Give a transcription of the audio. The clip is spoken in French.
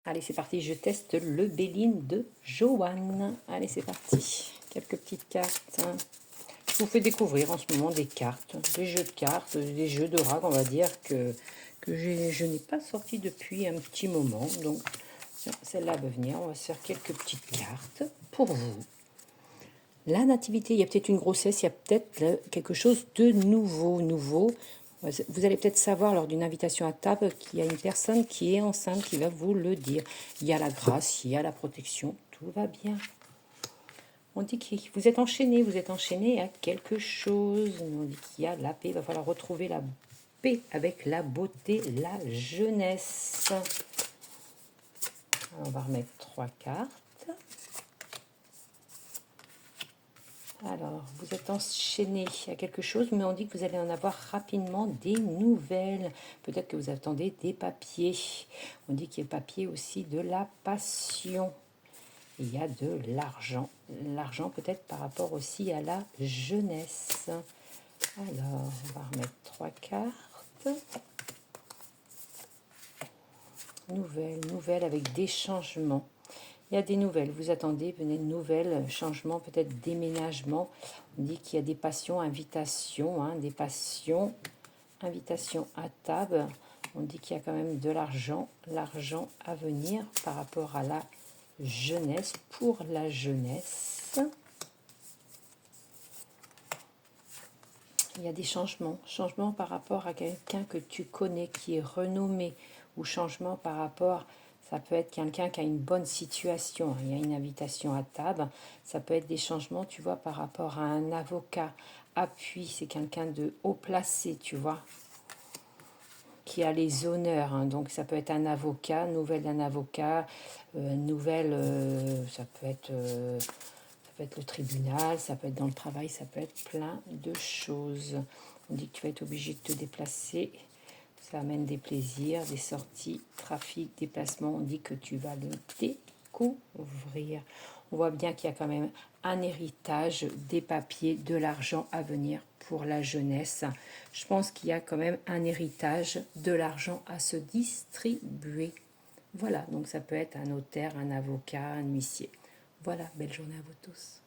Allez, c'est parti, je teste le Béline de Joanne. Allez, c'est parti. Quelques petites cartes. Je vous fais découvrir en ce moment des cartes, des jeux de cartes, des jeux d'oracle, on va dire, que je n'ai pas sorti depuis un petit moment. Donc, celle-là va venir. On va se faire quelques petites cartes pour vous. La nativité, il y a peut-être une grossesse, il y a peut-être quelque chose de nouveau. Vous allez peut-être savoir lors d'une invitation à table qu'il y a une personne qui est enceinte qui va vous le dire. Il y a la grâce, il y a la protection, tout va bien. On dit que vous êtes enchaîné à quelque chose. On dit qu'il y a la paix, il va falloir retrouver la paix avec la beauté, la jeunesse. Alors, on va remettre 3 cartes. Alors, vous êtes enchaîné à quelque chose, mais on dit que vous allez en avoir rapidement des nouvelles. Peut-être que vous attendez des papiers. On dit qu'il y a papier aussi de la passion. Il y a de l'argent. L'argent peut-être par rapport aussi à la jeunesse. Alors, on va remettre 3 cartes. Nouvelles avec des changements. Il y a des nouvelles, vous attendez, venez de nouvelles, changements, peut-être déménagement. On dit qu'il y a des passions, invitations, des passions, invitations à table. On dit qu'il y a quand même de l'argent à venir par rapport à la jeunesse, pour la jeunesse. Il y a des changements par rapport à quelqu'un que tu connais, qui est renommé, ou changement par rapport, ça peut être quelqu'un qui a une bonne situation, il y a une invitation à table, ça peut être des changements, tu vois, par rapport à un avocat, appui, c'est quelqu'un de haut placé, tu vois, qui a les honneurs, donc ça peut être un avocat, nouvelle d'un avocat, ça peut être le tribunal, ça peut être dans le travail, ça peut être plein de choses. On dit que tu vas être obligé de te déplacer. Ça amène des plaisirs, des sorties, trafic, déplacement. On dit que tu vas le découvrir. On voit bien qu'il y a quand même un héritage, des papiers, de l'argent à venir pour la jeunesse. Je pense qu'il y a quand même un héritage, de l'argent à se distribuer. Voilà, donc ça peut être un notaire, un avocat, un huissier. Voilà, belle journée à vous tous.